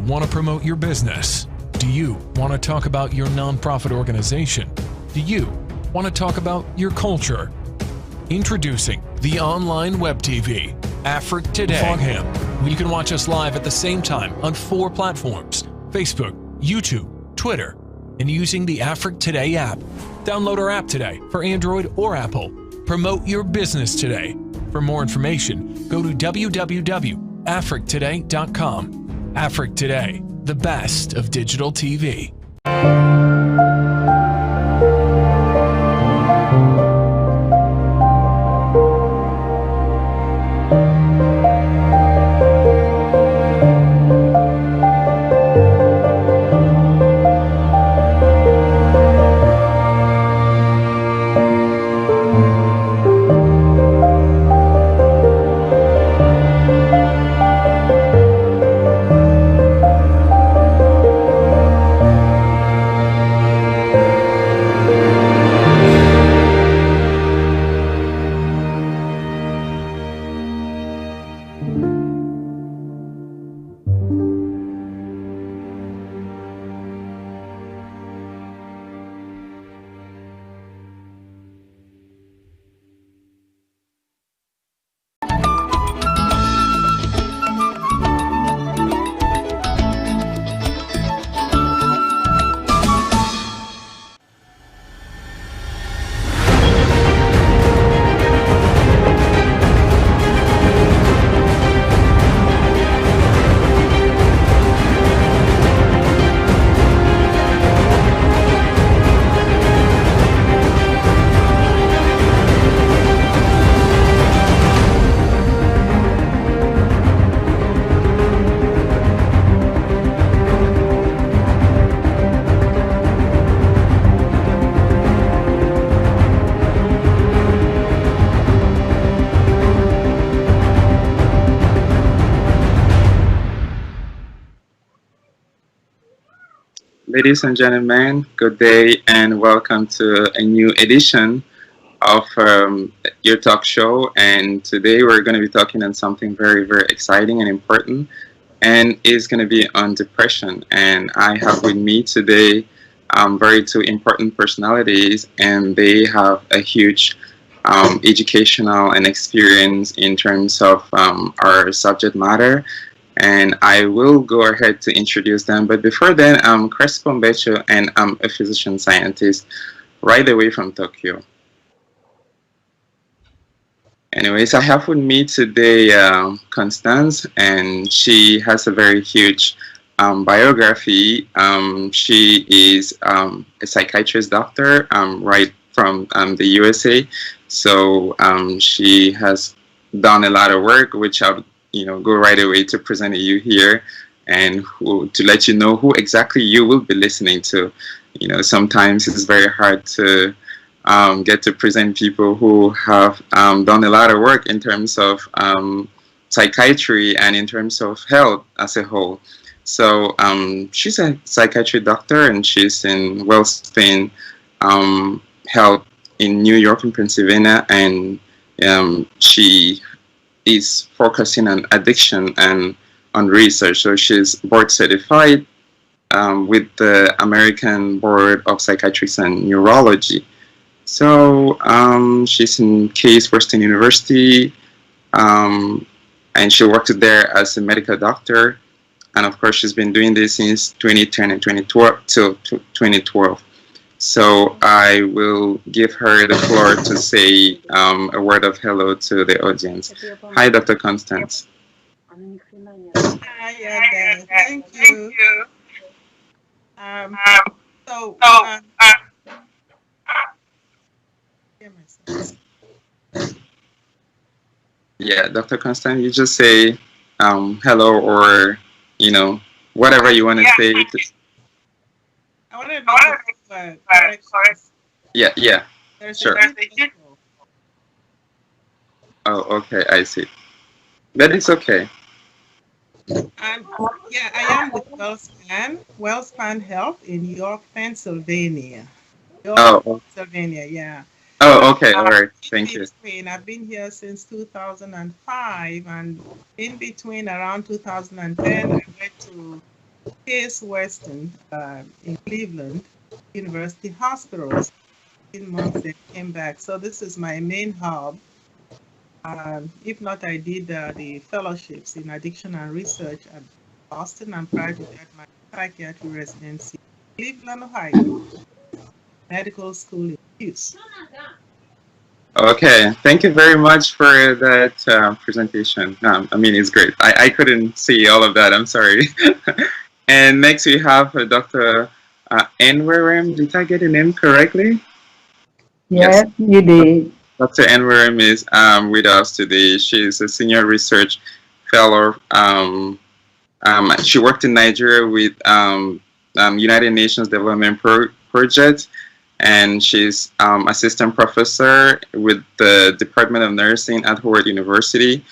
want to promote your business? Do you want to talk about your nonprofit organization? Do you want to talk about your culture? Introducing the online web TV, Afrique Today. Fogham, where you can watch us live at the same time on 4 platforms: Facebook, YouTube, Twitter, and using the Afrique Today app. Download our app today for Android or Apple. Promote your business today. For more information, go to www.afriquetoday.com. Afrique Today, the best of digital TV. Ladies and gentlemen, good day and welcome to a new edition of your talk show. And today we're going to be talking on something very, very exciting and important, and it's going to be on depression. And I have with me today very two important personalities, and they have a huge educational and experience in terms of our subject matter. And I will go ahead to introduce them. But before then, I'm Crespo Mbecho, and I'm a physician scientist right away from Tokyo. Anyways, I have with me today Constance, and she has a very huge biography. She is a psychiatrist doctor right from the USA. So she has done a lot of work, which I'll go right away to present you here and to let you know who exactly you will be listening to. Sometimes it's very hard to get to present people who have done a lot of work in terms of psychiatry and in terms of health as a whole. So she's a psychiatry doctor, and she's in Wellspring Health in New York and Pennsylvania, and she is focusing on addiction and on research. So she's board certified with the American Board of Psychiatrists and Neurology. So she's in Case Western University, and she worked there as a medical doctor. And of course, she's been doing this since 2010 and 2012 till 2012. So I will give her the floor to say a word of hello to the audience. Hi, Dr. Constance. Hi, Edgar. Thank you. Yeah, Dr. Constance, you just say hello, or whatever you want to say. I want to make Yeah, There's sure. a Oh, okay, I see. But it's okay. I am with Wellspan Health in York, Pennsylvania. Pennsylvania, yeah. Oh, okay, all right, thank you. I've been here since 2005, and in between around 2010, I went to Case Western in Cleveland University Hospitals. 15 months then came back. So this is my main hub. If not, I did the fellowships in addiction and research at Boston, and prior to that, my psychiatry residency in Cleveland, Ohio, medical school in Hughes. Okay, thank you very much for that presentation. I mean, it's great. I couldn't see all of that. I'm sorry. And next we have Dr. Enwerim. Did I get the name correctly? Yes, you did. Dr. Enwerim is with us today. She's a senior research fellow. She worked in Nigeria with United Nations Development Project, and she's assistant professor with the Department of Nursing at Howard University.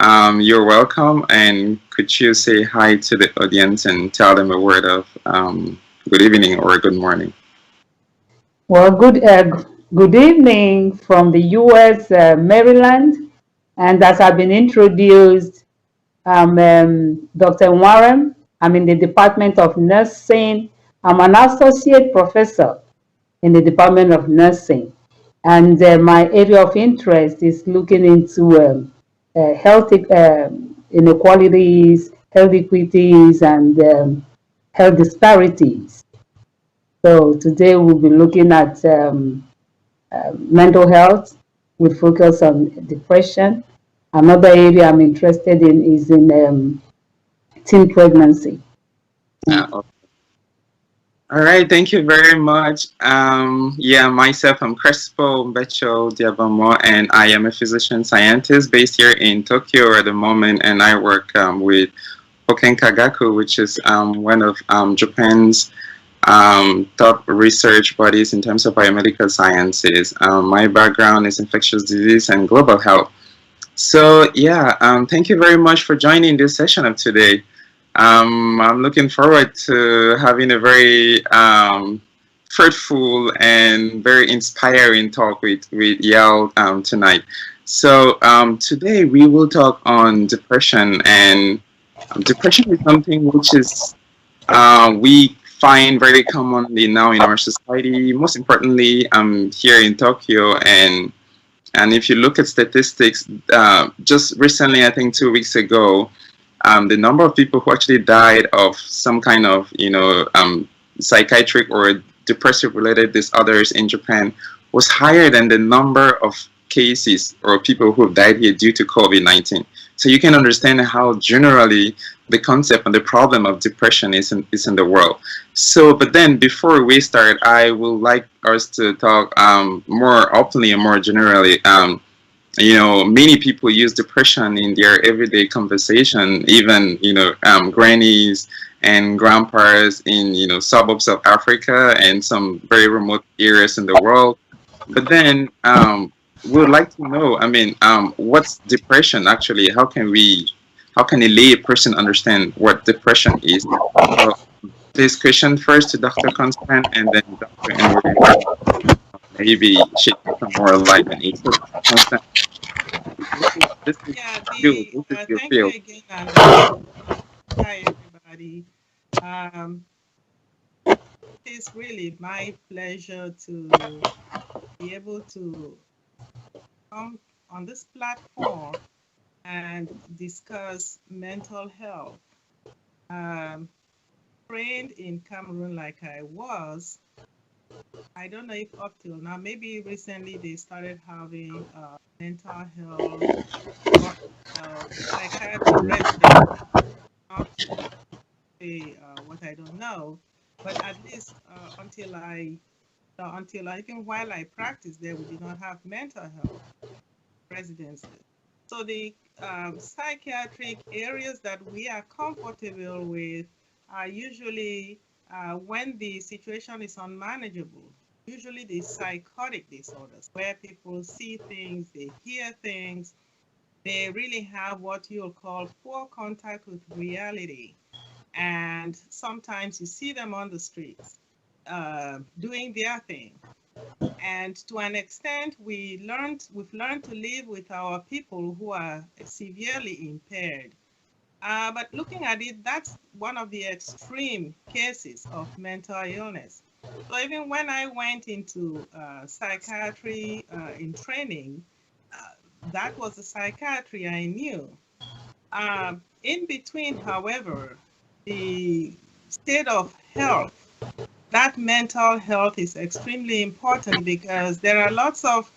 You're welcome, and could you say hi to the audience and tell them a word of good evening or good morning? Well, good evening from the U.S., Maryland, and as I've been introduced, Dr. Warren. I'm in the Department of Nursing. I'm an associate professor in the Department of Nursing, and my area of interest is looking into health inequalities, health equities, and health disparities. So today we'll be looking at mental health with focus on depression. Another area I'm interested in is in teen pregnancy. All right, thank you very much. Yeah, myself, I'm Crespo Becho Diabamo, and I am a physician scientist based here in Tokyo at the moment, and I work with Hoken Kagaku, which is one of Japan's top research bodies in terms of biomedical sciences. My background is infectious disease and global health. So yeah, thank you very much for joining this session of today. I'm looking forward to having a very fruitful and very inspiring talk with y'all tonight. So today we will talk on depression, and depression is something which is we find very commonly now in our society. Most importantly, here in Tokyo, and if you look at statistics, just recently, I think 2 weeks ago, the number of people who actually died of some kind of, psychiatric or depressive-related disorders in Japan was higher than the number of cases or people who have died here due to COVID-19. So you can understand how generally the concept and the problem of depression is in the world. So, but then before we start, I would like us to talk more openly and more generally. Many people use depression in their everyday conversation, even, grannies and grandpas in, suburbs of Africa and some very remote areas in the world. But then we would like to know, what's depression actually? How can a lay person understand what depression is? So this question first to Dr. Constant, and then Dr. Enward, maybe she can some more light on it. So, Constant, this is you. This is your Thank field. you again, and hi everybody. It's really my pleasure to be able to come on this platform and discuss mental health. Trained in Cameroon like I was, I don't know if up till now, maybe recently they started having mental health, psychiatry residents, not say what I don't know, but at least until even while I practiced there, we did not have mental health residences. So the psychiatric areas that we are comfortable with are usually when the situation is unmanageable, usually the psychotic disorders, where people see things, they hear things, they really have what you'll call poor contact with reality. And sometimes you see them on the streets doing their thing. And to an extent, we've learned to live with our people who are severely impaired. But looking at it, that's one of the extreme cases of mental illness. So even when I went into psychiatry in training, that was the psychiatry I knew. In between, however, the state of health, that mental health is extremely important because there are lots of,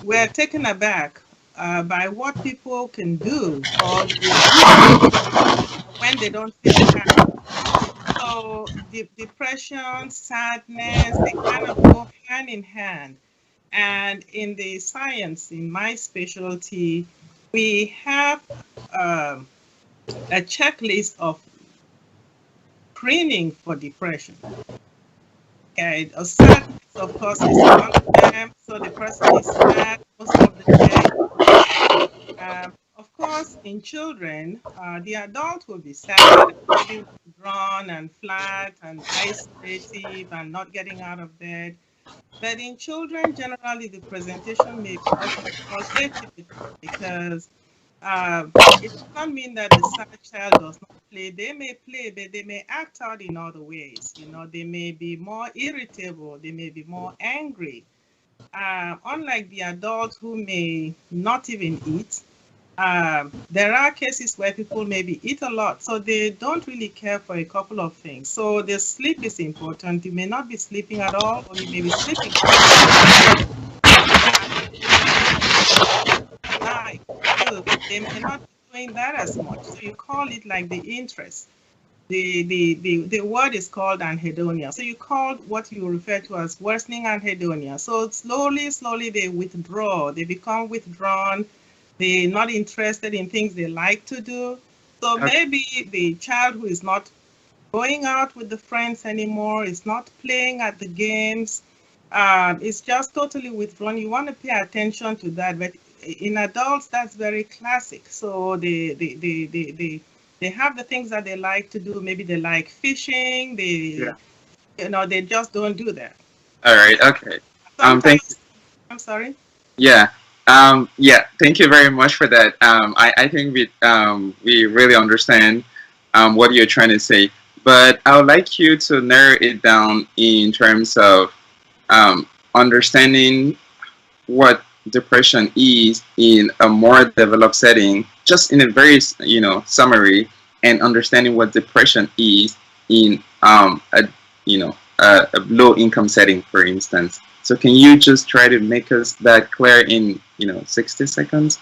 we're taken aback by what people can do or they do when they don't feel happy. So depression, sadness, they kind of go hand in hand. And in the science, in my specialty, we have um, a checklist of screening for depression. Okay, a sadness, of course, is one of them. So the person is sad most of the day. Of course, in children, the adult will be sad, maybe withdrawn and flat and isolative and not getting out of bed. But in children, generally, the presentation may be what we call atypical because uh, it does not mean that the sad child does not play. They may play, but they may act out in other ways. You know, they may be more irritable, they may be more angry. Unlike the adult who may not even eat, there are cases where people maybe eat a lot, so they don't really care for a couple of things. So the sleep is important. You may not be sleeping at all, or you may be sleeping at night too. They may not be doing that as much. So you call it like the interest. The word is called anhedonia. So you call what you refer to as worsening anhedonia. So slowly they withdraw. They become withdrawn. They're not interested in things they like to do. So maybe the child who is not going out with the friends anymore, is not playing at the games, it's just totally withdrawn. You want to pay attention to that. But in adults, that's very classic. So they have the things that they like to do. Maybe they like fishing. They just don't do that. All right. Okay. Thank Sometimes, I'm sorry. Yeah. Yeah. Thank you very much for that. I think we really understand what you're trying to say, but I would like you to narrow it down in terms of understanding what depression is in a more developed setting, just in a very summary, and understanding what depression is in a a low income setting, for instance. So can you just try to make us that clear in 60 seconds?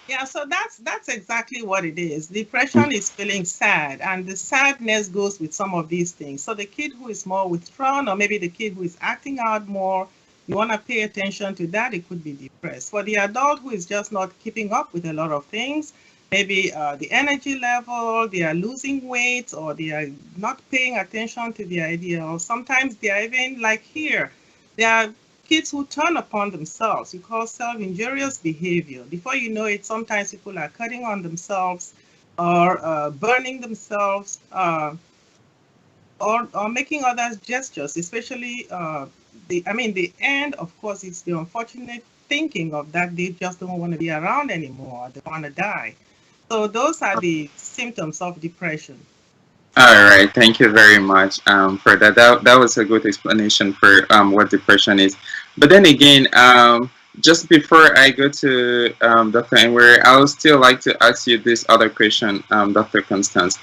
Yeah, so that's exactly what it is. Depression is feeling sad, and the sadness goes with some of these things. So the kid who is more withdrawn, or maybe the kid who is acting out more, you want to pay attention to that. It could be depressed. For the adult who is just not keeping up with a lot of things, maybe the energy level, they are losing weight, or they are not paying attention to the idea, or sometimes they are even like here. They are kids who turn upon themselves. You call self-injurious behavior. Before you know it, sometimes people are cutting on themselves or burning themselves or making other gestures, especially the end, of course, is the unfortunate thinking of that they just don't want to be around anymore. They want to die. So those are the symptoms of depression. All right, thank you very much for that. That was a good explanation for what depression is. But then again, just before I go to Dr. Enwere, I would still like to ask you this other question, Dr. Constance.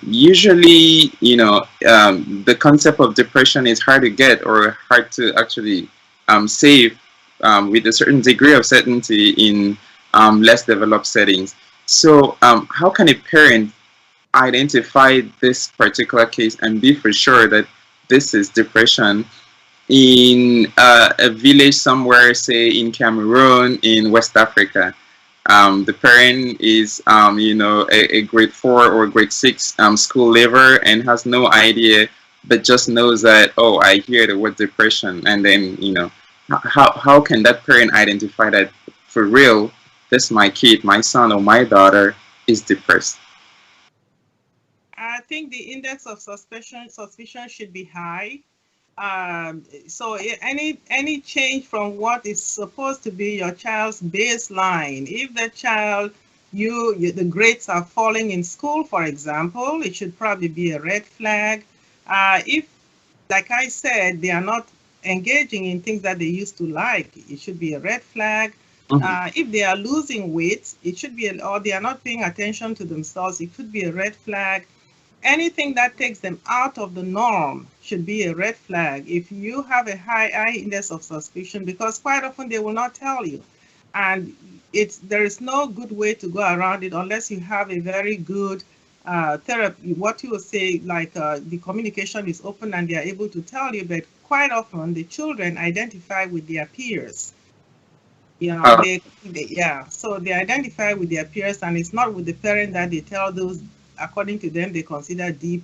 Usually, the concept of depression is hard to get or hard to actually save with a certain degree of certainty in less developed settings. So how can a parent identify this particular case and be for sure that this is depression in a village somewhere, say in Cameroon, in West Africa? The parent is, a grade 4 or grade 6 school leaver and has no idea, but just knows that, oh, I hear the word depression. And then, how can that parent identify that for real, this my kid, my son or my daughter is depressed? I think the index of suspicion should be high. So any change from what is supposed to be your child's baseline, if the child the grades are falling in school, for example, it should probably be a red flag. If, like I said, they are not engaging in things that they used to like, it should be a red flag. If they are losing weight, it should be, or they are not paying attention to themselves, it could be a red flag. Anything that takes them out of the norm should be a red flag. If you have a high index of suspicion, because quite often they will not tell you, and there is no good way to go around it unless you have a very good therapy. What you will say, like the communication is open and they are able to tell you, but quite often the children identify with their peers. You know, so they identify with their peers, and it's not with the parent that they tell those, according to them, they consider deep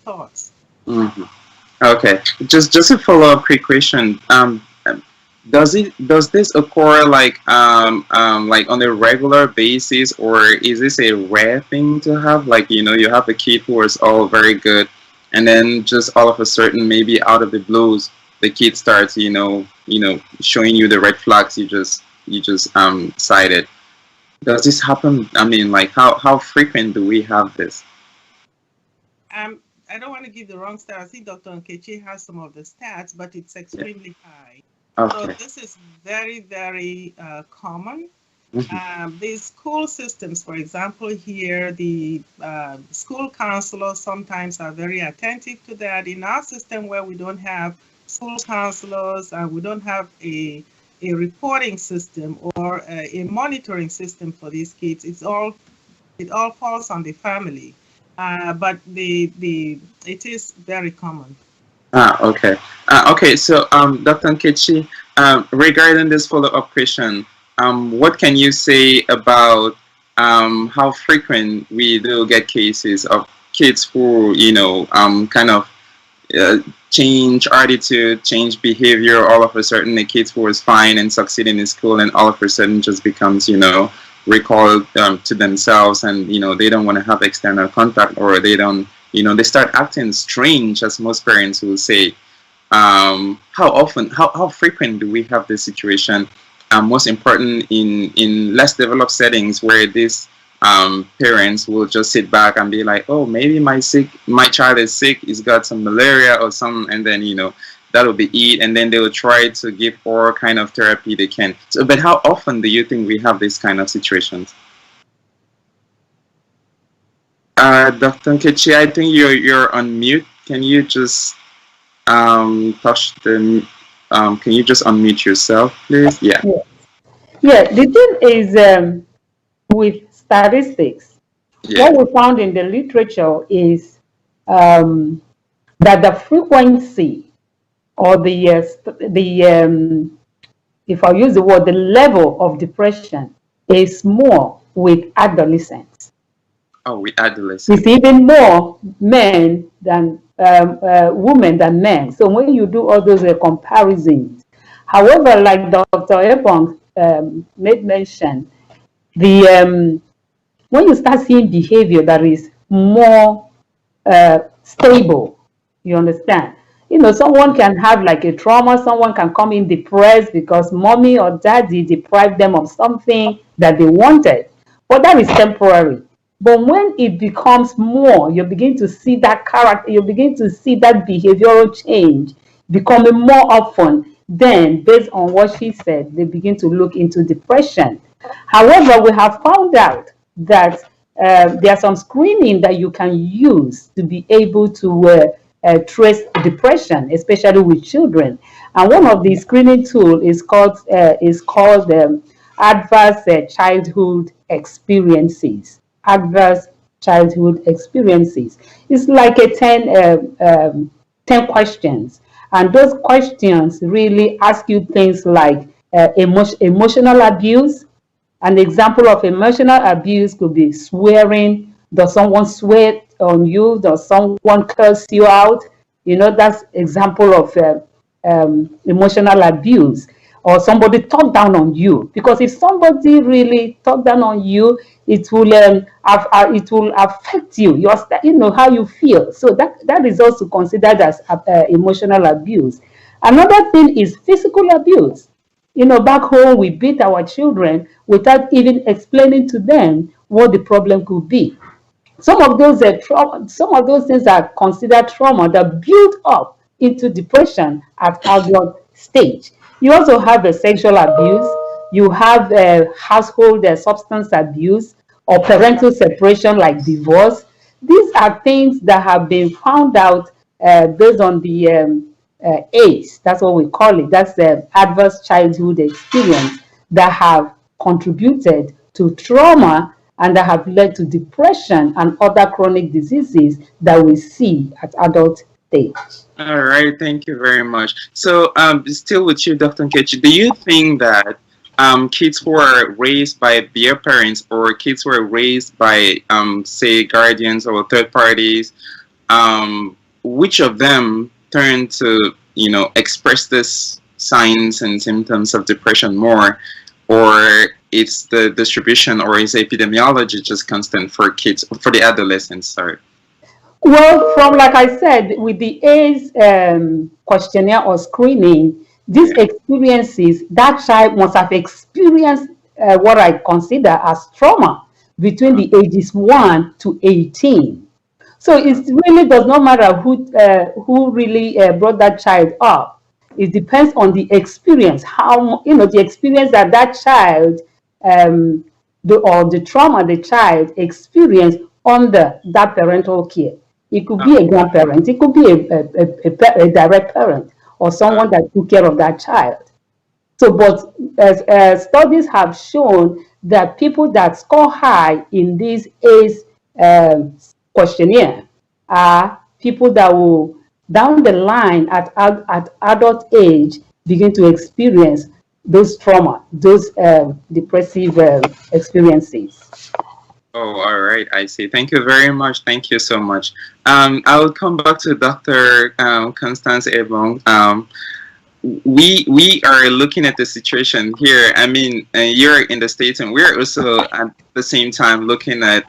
thoughts. Okay, just a follow-up quick question. Does this occur like on a regular basis, or is this a rare thing to have? Like, you know, you have a kid who is all very good, and then just all of a sudden, maybe out of the blues, the kid starts, you know, showing you the red flags you just cited. Does this happen? I mean, like, how frequent do we have this? I don't want to give the wrong stat. I think Dr. Nkechi has some of the stats, but it's extremely high. Okay. So this is very, very common. The school systems, for example, here, the school counselors sometimes are very attentive to that. In our system, where we don't have school counselors and we don't have a reporting system or a monitoring system for these kids, it all falls on the family. But it is very common. Okay. Okay. So, Dr. Nkechi, regarding this follow-up question, what can you say about how frequent we do get cases of kids who, you know, kind of change attitude, change behavior? All of a sudden, the kids who was fine and succeeding in school, and all of a sudden just becomes, you know, recalled to themselves, and, you know, they don't want to have external contact, or they don't, you know, they start acting strange, as most parents will say. How frequent do we have this situation? Most important in less developed settings, where these parents will just sit back and be like, oh, maybe my child is sick, he's got some malaria or something, and then, you know, that'll be it, and then they will try to give all kind of therapy they can. So, but how often do you think we have these kind of situations? Dr. Nkechi, I think you're on mute. Can you just touch the can you just unmute yourself, please? Yeah. The thing is, with statistics, what we found in the literature is that the frequency, or if I use the word, the level of depression is more with adolescents. Oh, with adolescents. It's even more men than women than men. So when you do all those comparisons, however, like Dr. Epong made mention, when you start seeing behavior that is more stable, you understand? You know, someone can have like a trauma, someone can come in depressed because mommy or daddy deprived them of something that they wanted, but that is temporary. But when it becomes more, you begin to see that character, you begin to see that behavioral change becoming more often. Then, based on what she said, they begin to look into depression. However, we have found out that there's some screening that you can use to be able to trace depression, especially with children. And one of the screening tools is called adverse childhood experiences. Adverse childhood experiences. It's like a 10 questions. And those questions really ask you things like emotional abuse. An example of emotional abuse could be swearing. Does someone swear on you? Does someone curse you out? You know, that's example of emotional abuse. Or somebody talk down on you. Because if somebody really talk down on you, it will affect you. You know how you feel. So that is also considered as emotional abuse. Another thing is physical abuse. Back home, we beat our children without even explaining to them what the problem could be. Some of those things are considered trauma that build up into depression at adult stage. You also have the sexual abuse. You have household substance abuse or parental separation like divorce. These are things that have been found out based on the ACE. That's what we call it. That's the adverse childhood experience that have contributed to trauma and that have led to depression and other chronic diseases that we see at adult stage. All right, thank you very much. So, still with you, Dr. Nkechi, do you think that kids who are raised by their parents or kids who are raised by, say, guardians or third parties, which of them turn to, express this signs and symptoms of depression more, or it's the distribution, or is epidemiology just constant for kids, for the adolescents? Sorry. Well, from like I said, with the ACE questionnaire or screening, these experiences, that child must have experienced what I consider as trauma between the ages 1 to 18. So it really does not matter who really brought that child up. It depends on the experience, how the experience that that child or the trauma the child experienced under that parental care. It could be a grandparent, it could be a direct parent, or someone that took care of that child. So, but studies have shown that people that score high in this ACE questionnaire are people that will, down the line at adult age, begin to experience those trauma, those depressive experiences. Oh, all right. I see. Thank you very much. Thank you so much. I will come back to Dr. Constance Ebong. We are looking at the situation here. I mean, you're in the States, and we're also at the same time looking at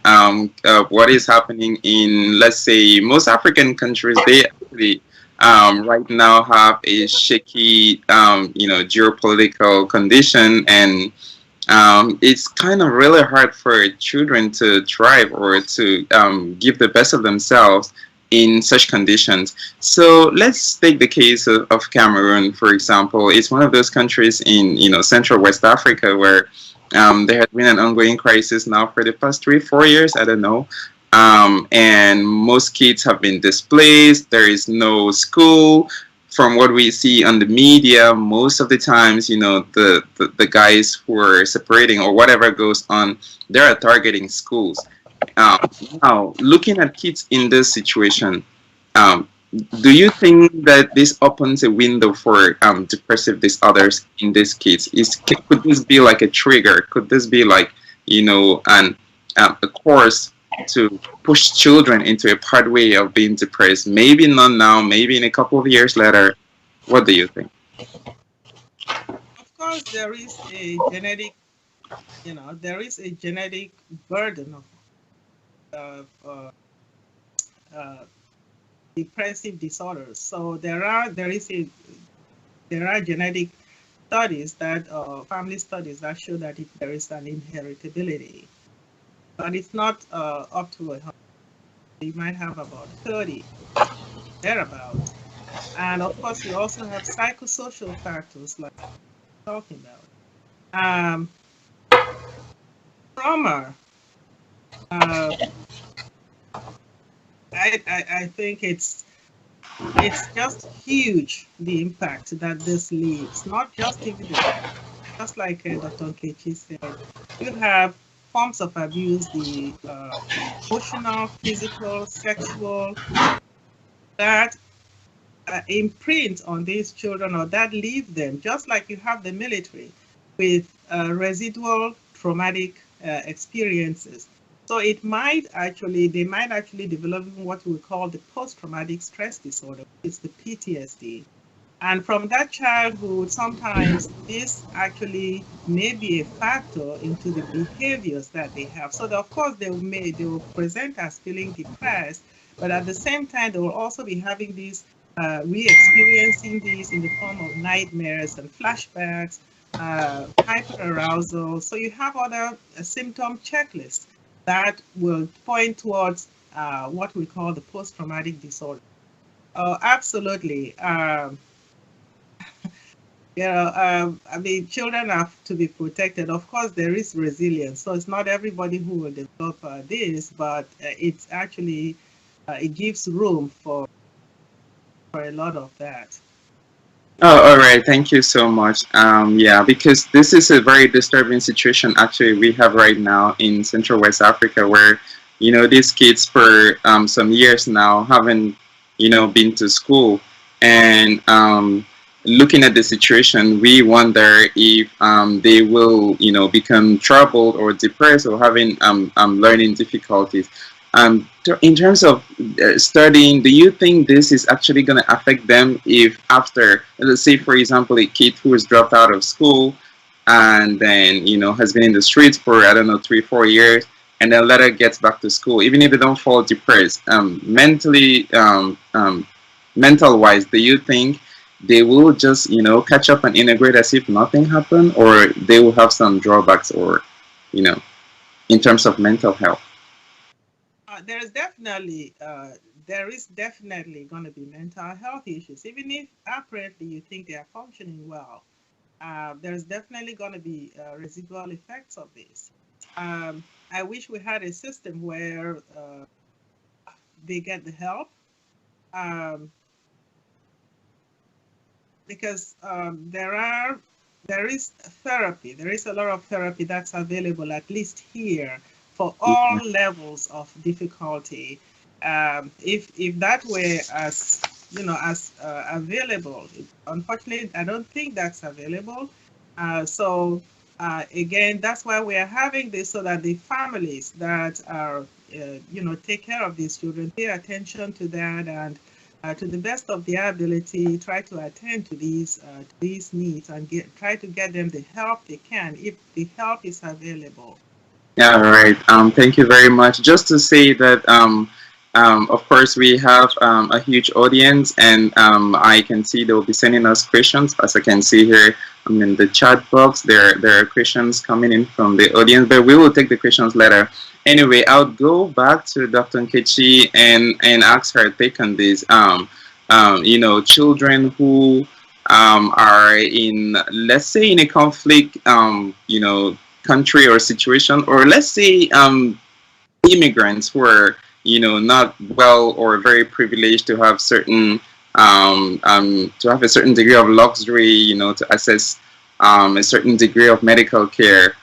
what is happening in, let's say, most African countries. They actually right now have a shaky, geopolitical condition, and it's kind of really hard for children to thrive or to give the best of themselves in such conditions. So let's take the case of Cameroon, for example. It's one of those countries in Central West Africa where there has been an ongoing crisis now for the past 3-4 years. I don't know. And most kids have been displaced. There is no school. From what we see on the media, most of the times, the guys who are separating or whatever goes on, they are targeting schools. Now, looking at kids in this situation, do you think that this opens a window for depressive disorders in these kids? Could this be like a trigger? Could this be like, a course to push children into a pathway of being depressed? Maybe not now, maybe in a couple of years later. What do you think? Of course, there is a genetic, burden of depressive disorders. So there are genetic studies family studies that show that there is an inheritability. But it's not up to 100. You might have about 30, thereabouts. And of course, you also have psychosocial factors like we're talking about. Trauma. I think it's just huge, the impact that this leaves. Not just individual, just like Dr. Nkechi said. You have forms of abuse, the emotional, physical, sexual, that imprint on these children or that leave them, just like you have the military with residual traumatic experiences. So they might actually develop what we call the post-traumatic stress disorder. It's the PTSD. And from that childhood, sometimes this actually may be a factor into the behaviors that they have. So of course they will present as feeling depressed, but at the same time they will also be having these re-experiencing these in the form of nightmares and flashbacks hyperarousal. So you have other symptom checklists that will point towards what we call the post-traumatic disorder. Oh, absolutely. I mean, children have to be protected. Of course, there is resilience. So it's not everybody who will develop this, but it's actually, it gives room for a lot of that. Oh, all right. Thank you so much. Yeah, because this is a very disturbing situation actually we have right now in Central West Africa, where these kids for some years now haven't been to school, and looking at the situation, we wonder if they will become troubled or depressed or having learning difficulties. In terms of studying, do you think this is actually going to affect them if after, let's say, for example, a kid who is dropped out of school and then, has been in the streets for, I don't know, 3, 4 years, and then later gets back to school, even if they don't fall depressed, mental-wise, do you think they will just, catch up and integrate as if nothing happened, or they will have some drawbacks or, in terms of mental health? There is definitely going to be mental health issues, even if apparently you think they are functioning well. There's definitely going to be residual effects of this. I wish we had a system where they get the help, because there is therapy. There is a lot of therapy that's available, at least here, for all levels of difficulty. If that were as available, unfortunately, I don't think that's available. So again, that's why we are having this, so that the families that are take care of these children pay attention to that, and to the best of their ability, try to attend to these needs and try to get them the help they can if the help is available. Yeah, all right. Thank you very much. Just to say that, of course, we have a huge audience, and I can see they will be sending us questions. As I can see here, in the chat box, there are questions coming in from the audience, but we will take the questions later. Anyway, I'll go back to Dr. Nkechi and ask her take on this. Children who are in, let's say, in a conflict, country or situation, or let's say immigrants who are not well or very privileged to have certain to have a certain degree of luxury, to access a certain degree of medical care,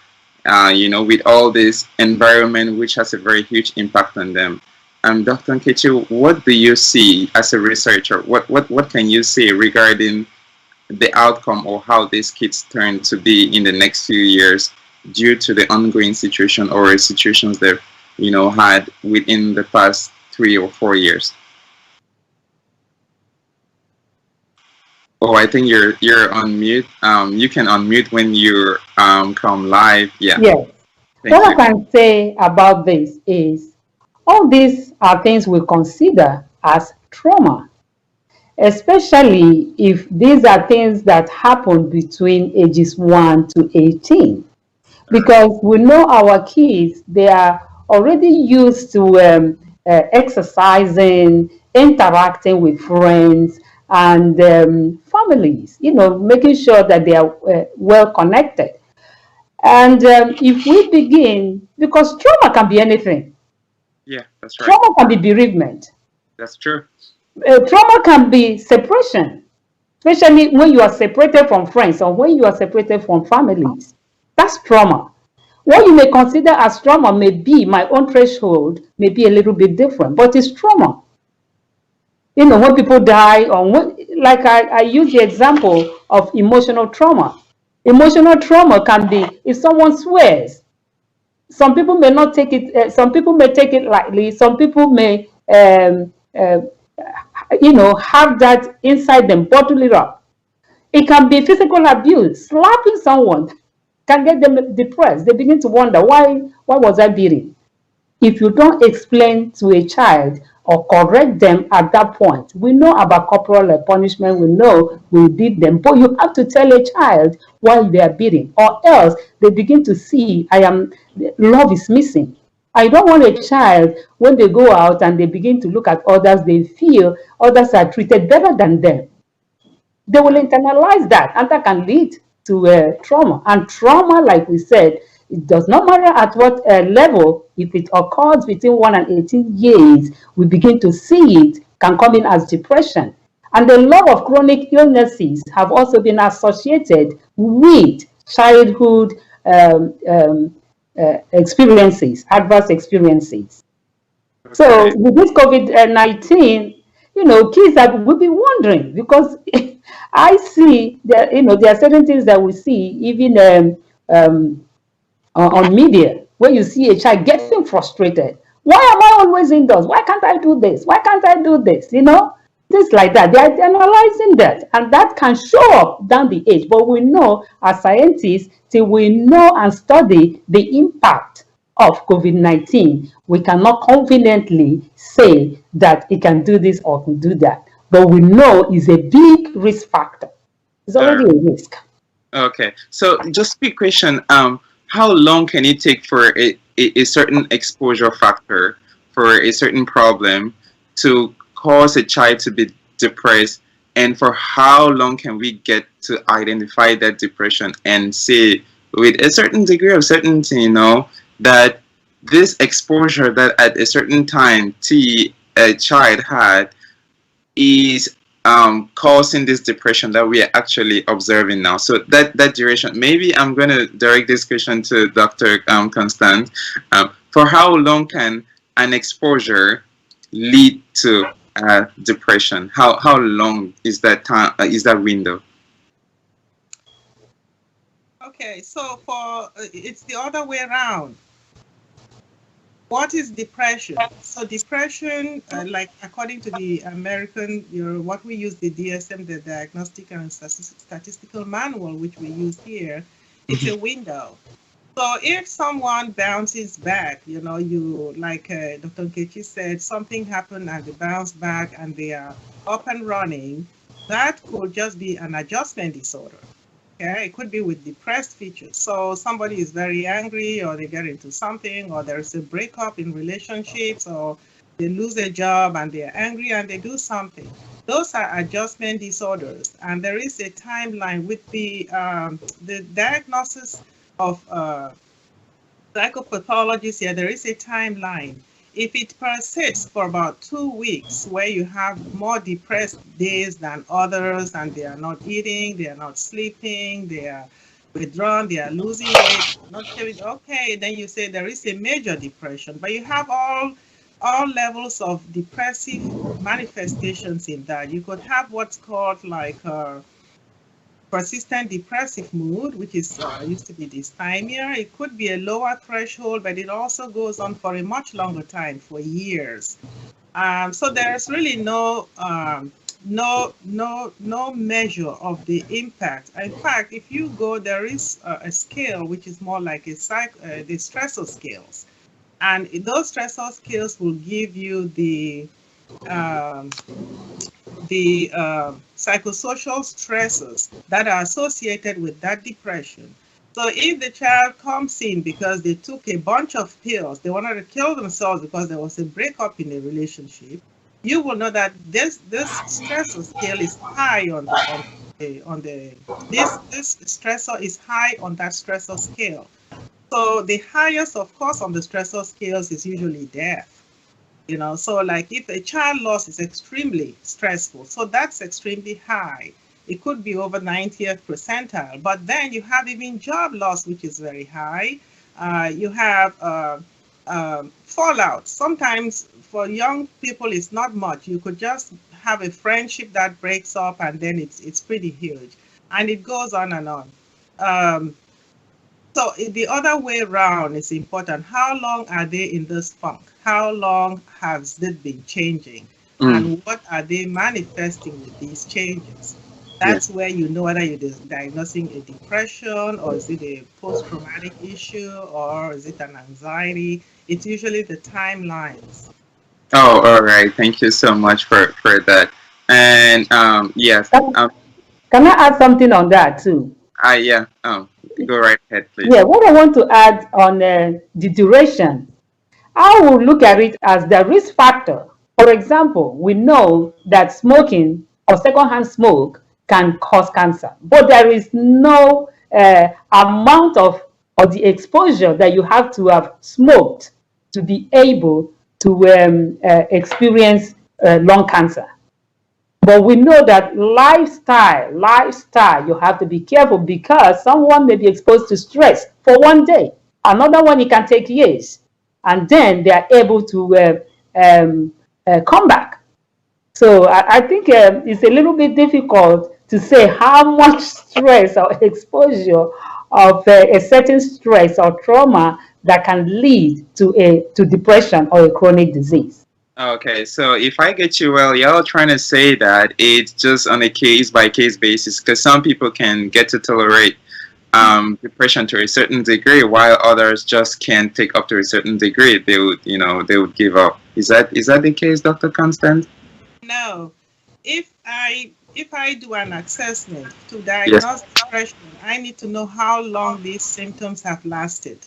with all this environment which has a very huge impact on them. Dr. Nkechi, what do you see as a researcher? What can you say regarding the outcome, or how these kids turn to be in the next few years due to the ongoing situation or situations they've had within the past 3 or 4 years? Oh, I think you're on mute. You can unmute when you come live. Yeah. Yes. What I can say about this is, all these are things we consider as trauma, especially if these are things that happen between ages 1 to 18. Because we know our kids, they are already used to exercising, interacting with friends and families, making sure that they are well connected. And if we begin, because trauma can be anything. Yeah, that's right. Trauma can be bereavement. That's true. Trauma can be separation, especially when you are separated from friends or when you are separated from families. That's trauma. What you may consider as trauma may be, my own threshold may be a little bit different, but it's trauma. When people die, or like I use the example of emotional trauma. Emotional trauma can be if someone swears. Some people may not take it, some people may take it lightly, some people may, have that inside them, bottle it up. It can be physical abuse. Slapping someone can get them depressed. They begin to wonder, why was I beaten? If you don't explain to a child or correct them at that point. We know about corporal punishment, we know we beat them, but you have to tell a child why they are beating, or else they begin to see love is missing. I don't want a child, when they go out and they begin to look at others, they feel others are treated better than them. They will internalize that, and that can lead to trauma. And trauma, like we said, it does not matter at what level. If it occurs between 1 and 18 years, we begin to see it can come in as depression. And a lot of chronic illnesses have also been associated with childhood experiences, adverse experiences. So Okay. with this COVID-19, kids that will be wondering, because I see that, there are certain things that we see even on media, where you see a child getting frustrated. Why am I always indoors? Why can't I do this? Why can't I do this? Things like that. They are analyzing that, and that can show up down the age. But we know, as scientists, till we know and study the impact of COVID-19, we cannot confidently say that it can do this or can do that. But we know it's a big risk factor. It's All already right. a risk. Okay. So just quick question. How long can it take for a certain exposure factor for a certain problem to cause a child to be depressed? And for how long can we get to identify that depression and say with a certain degree of certainty, that this exposure that at a certain time a child had is causing this depression that we are actually observing now. So that duration, maybe I'm going to direct this question to Dr. Constant. For how long can an exposure lead to depression? How long is that time? Is that window? Okay, so it's the other way around. What is depression? So depression, like according to the American, what we use, the DSM, the Diagnostic and Statistical Manual, which we use here, it's a window. So if someone bounces back, you like Dr. Nkechi said, something happened and they bounce back and they are up and running, that could just be an adjustment disorder. Okay, it could be with depressed features. So somebody is very angry, or they get into something, or there's a breakup in relationships, or they lose a job and they're angry and they do something. Those are adjustment disorders. And there is a timeline with the diagnosis of psychopathologists here. There is a timeline. If it persists for about 2 weeks, where you have more depressed days than others, and they are not eating, they are not sleeping, they are withdrawn, they are losing weight, not having, okay, then you say there is a major depression. But you have all levels of depressive manifestations in that. You could have what's called like persistent depressive mood, which is used to be dysthymia. It could be a lower threshold, but it also goes on for a much longer time, for years. So there's really no measure of the impact. In fact, if you go, there is a scale which is more like the stressor scales, and those stressor scales will give you the psychosocial stresses that are associated with that depression. So if the child comes in because they took a bunch of pills, they wanted to kill themselves because there was a breakup in a relationship, you will know that this stressor scale is high this stressor is high on that stressor scale. So the highest, of course, on the stressor scales is usually death. So like if a child loss is extremely stressful, so that's extremely high. It could be over 90th percentile. But then you have even job loss, which is very high. You have fallout. Sometimes for young people, it's not much. You could just have a friendship that breaks up, and then it's pretty huge. And it goes on and on. So the other way around is important. How long are they in this funk? How long has it been changing? And what are they manifesting with these changes? That's where you know whether you're diagnosing a depression, or is it a post-traumatic issue, or is it an anxiety? It's usually the timelines. Oh, all right. Thank you so much for that. And yes, Can I add something on that too? yeah. Go right ahead, Yeah, please. what I want to add on the duration, I will look at it as the risk factor. For example, we know that smoking or secondhand smoke can cause cancer, but there is no amount of or the exposure that you have to have smoked to be able to experience lung cancer. But we know that lifestyle, you have to be careful because someone may be exposed to stress for one day. Another one, it can take years. And then they are able to come back. So I think it's a little bit difficult to say how much stress or exposure of a certain stress or trauma that can lead to depression or a chronic disease. Okay, so if I get you well, y'all trying to say that it's just on a case by case basis because some people can get to tolerate depression to a certain degree, while others just can't take up to a certain degree. They would, they would give up. Is that the case, Dr. Constance? No, if I do an assessment to Yes. diagnose depression, I need to know how long these symptoms have lasted.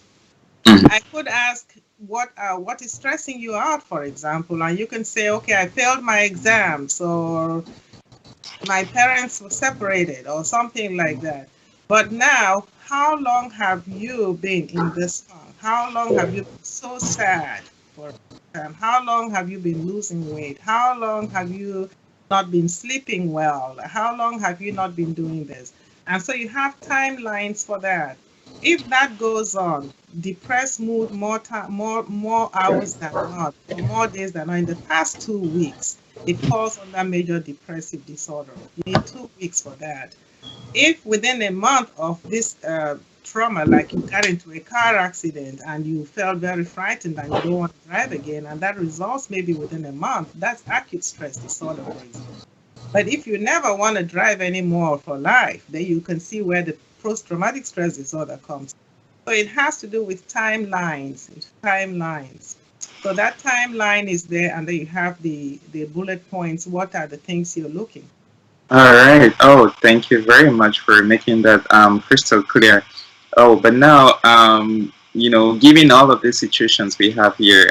Mhm. I could ask what is stressing you out, for example, and you can say, okay, I failed my exams, or my parents were separated, or something like that. But now, how long have you been in this funk? How long have you been so sad? For how long have you been losing weight? How long have you not been sleeping well? How long have you not been doing this? And so you have timelines for that. If that goes on, depressed mood more time, more hours than not, or more days than not, in the past 2 weeks, it falls under major depressive disorder. You need 2 weeks for that. If within a month of this trauma, like you got into a car accident and you felt very frightened and you don't want to drive again, and that results maybe within a month, that's acute stress disorder, for example. But if you never want to drive anymore for life, then you can see where the post-traumatic stress disorder comes. So it has to do with timelines, timelines. So that timeline is there, and then you have the bullet points. What are the things you're looking? All right. Oh, thank you very much for making that crystal clear. Oh, but now, given all of these situations we have here,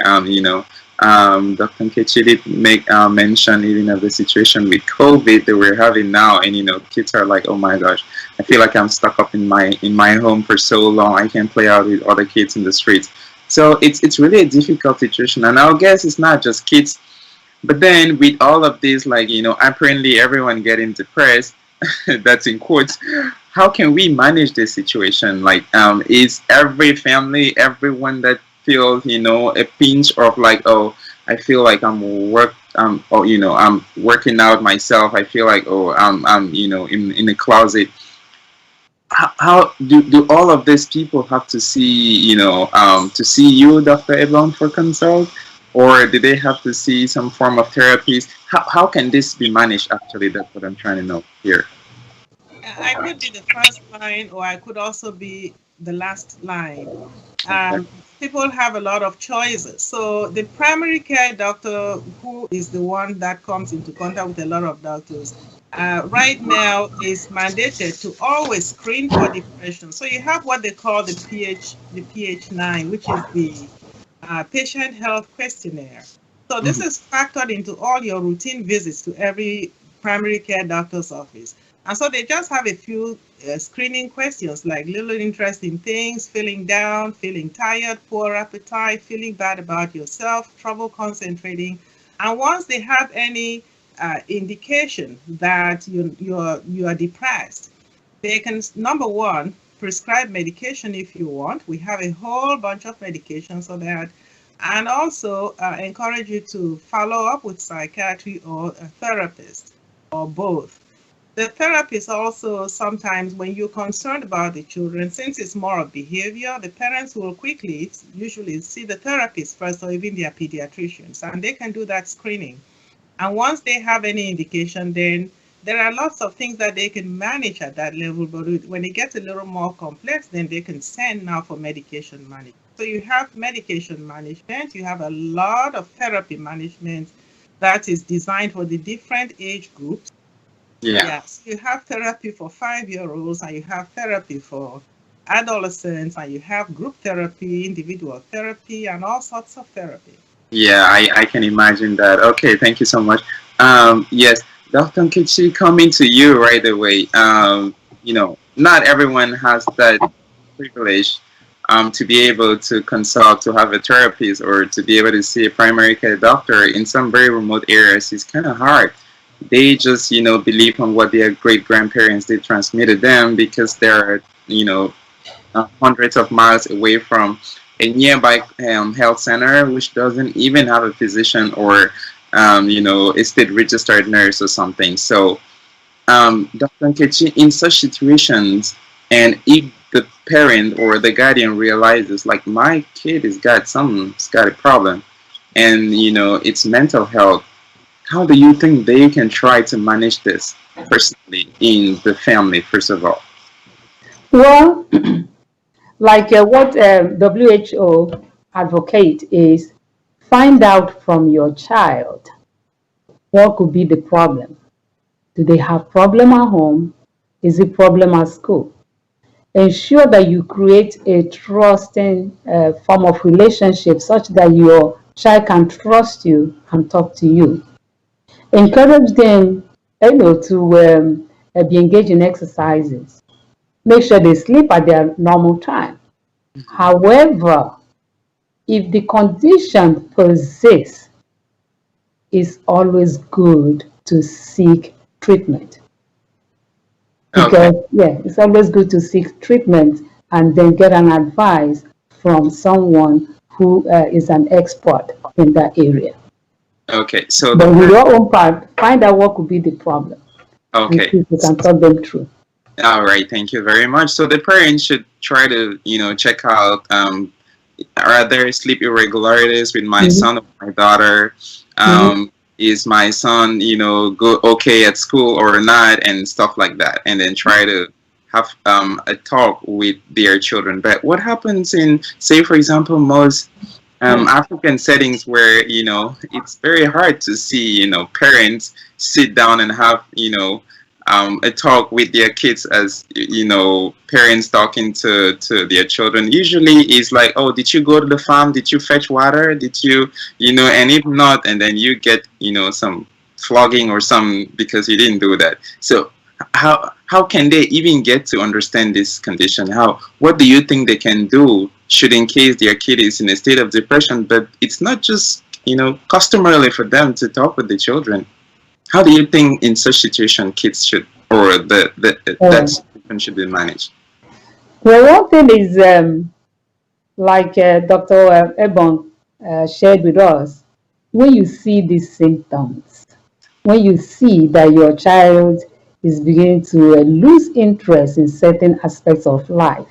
Dr. Nkechi did make mention even of the situation with COVID that we're having now, and kids are like, oh my gosh, I feel like I'm stuck up in my home for so long. I can't play out with other kids in the streets. So it's really a difficult situation, and I guess it's not just kids. But then with all of this, like, apparently everyone getting depressed, that's in quotes, how can we manage this situation? Like, is every family, everyone that feels, a pinch of like, oh, I feel like I'm working out myself. I feel like, oh, I'm in the closet. How do all of these people have to see to see you, Dr. Eblon, for consult, or do they have to see some form of therapies? How can this be managed? Actually, that's what I'm trying to know here. I could be the first line, or I could also be the last line. Okay. People have a lot of choices. So the primary care doctor, who is the one that comes into contact with a lot of doctors, right now is mandated to always screen for depression. So you have what they call the PH9, which is the patient health questionnaire. So this Mhm. is factored into all your routine visits to every primary care doctor's office. And so they just have a few screening questions like little interesting things, feeling down, feeling tired, poor appetite, feeling bad about yourself, trouble concentrating. And once they have any indication that you are depressed, they can, number one, prescribe medication if you want. We have a whole bunch of medications for that. And also encourage you to follow up with psychiatry or a therapist or both. The therapist also, sometimes when you're concerned about the children, since it's more of behavior, the parents will quickly usually see the therapist first, or even their pediatricians, and they can do that screening. And once they have any indication, then there are lots of things that they can manage at that level. But when it gets a little more complex, then they can send now for medication management. So you have medication management, you have a lot of therapy management that is designed for the different age groups. Yeah. Yes, you have therapy for 5-year-olds, and you have therapy for adolescents, and you have group therapy, individual therapy, and all sorts of therapy. Yeah, I can imagine that. Okay, thank you so much. Yes, Dr. Nkechi, coming to you right away. Not everyone has that privilege to be able to consult, to have a therapist, or to be able to see a primary care doctor. In some very remote areas, it's kind of hard. They just, believe on what their great grandparents they transmitted them, because they're, hundreds of miles away from a nearby health center, which doesn't even have a physician or, a state registered nurse or something. So, Dr. Nkechi, in such situations, and if the parent or the guardian realizes, like, my kid has got a problem, and it's mental health, how do you think they can try to manage this personally in the family, first of all? Well, like what WHO advocate is, find out from your child what could be the problem. Do they have problem at home? Is it problem at school? Ensure that you create a trusting form of relationship such that your child can trust you and talk to you. Encourage them, to be engaged in exercises. Make sure they sleep at their normal time. However, if the condition persists, it's always good to seek treatment. Because, Okay. it's always good to seek treatment and then get an advice from someone who is an expert in that area. Okay. So But with your own part, find out what could be the problem. And okay. see if you can talk them through. All right. Thank you very much. So the parents should try to, check out are there sleep irregularities with my son or my daughter? Is my son, go okay at school or not, and stuff like that, and then try to have a talk with their children. But what happens in, say, for example, most African settings where it's very hard to see parents sit down and have a talk with their kids, as parents talking to their children. Usually it's like, oh, did you go to the farm, did you fetch water, did you and if not, and then you get some flogging or some because you didn't do that. So how can they even get to understand this condition? What do you think they can do should, in case their kid is in a state of depression, but it's not just customarily for them to talk with the children? How do you think in such situation kids should, or that situation should be managed? Well, one thing is, like Dr. Ebon shared with us, when you see these symptoms, when you see that your child is beginning to lose interest in certain aspects of life,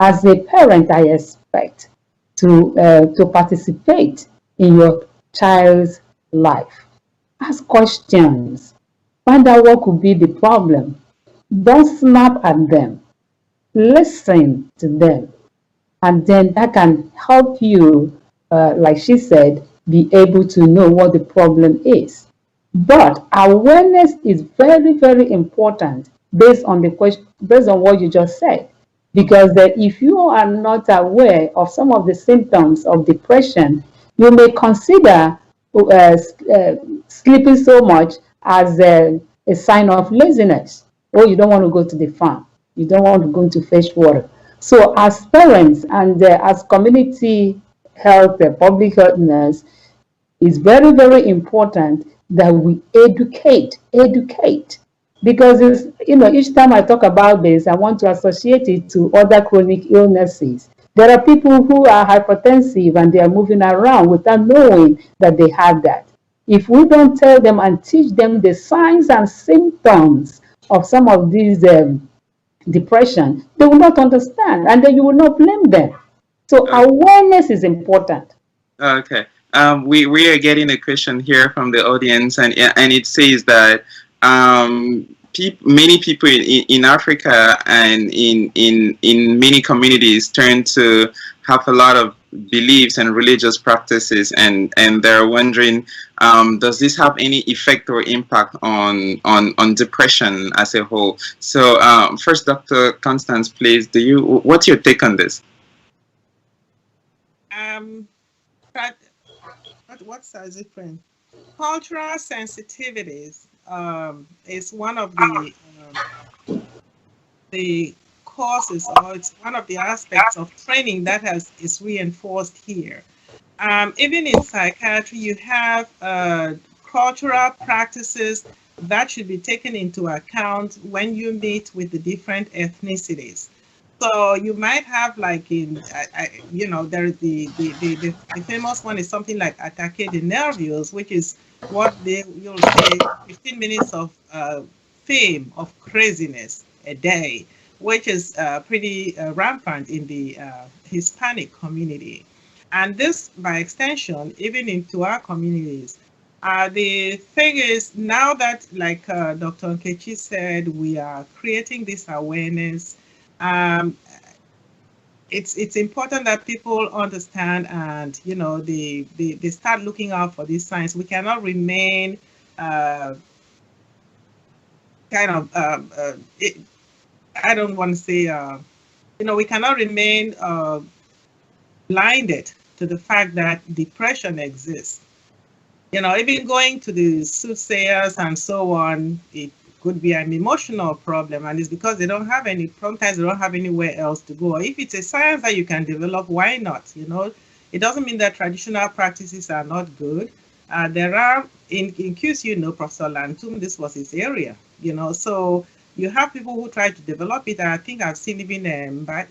as a parent, I expect to participate in your child's life. Ask questions. Find out what could be the problem. Don't snap at them. Listen to them. And then that can help you, like she said, be able to know what the problem is. But awareness is very, very important based on the question, based on what you just said. Because if you are not aware of some of the symptoms of depression, you may consider sleeping so much as a sign of laziness. Oh, you don't want to go to the farm. You don't want to go to fetch water. So as parents and as community health, public health nurse, it's very, very important that we educate. Because it's, each time I talk about this, I want to associate it to other chronic illnesses. There are people who are hypertensive and they are moving around without knowing that they have that. If we don't tell them and teach them the signs and symptoms of some of these depression, they will not understand, and then you will not blame them. So awareness is important. Okay. We are getting a question here from the audience, and it says that many people in Africa and in many communities turn to have a lot of beliefs and religious practices, and they're wondering, does this have any effect or impact on depression as a whole? So first, Dr. Constance, please, what's your take on this? What's the difference? Cultural sensitivities is one of the courses, or it's one of the aspects of training that is reinforced here. Even in psychiatry, you have cultural practices that should be taken into account when you meet with the different ethnicities. So you might have, like, there's the famous one is something like attaque de nervios, which is what you'll say 15 minutes of fame of craziness a day, which is pretty rampant in the Hispanic community. And this, by extension, even into our communities. The thing is, now that, like Dr. Nkechi said, we are creating this awareness. It's important that people understand, and they start looking out for these signs. We cannot remain I don't want to say we cannot remain blinded to the fact that depression exists. Even going to the soothsayers and so on, it could be an emotional problem, and it's because sometimes they don't have anywhere else to go. If it's a science that you can develop, why not? It doesn't mean that traditional practices are not good. There are, in QC, Professor Lantum, this was his area, so you have people who try to develop it. I think I've seen even, I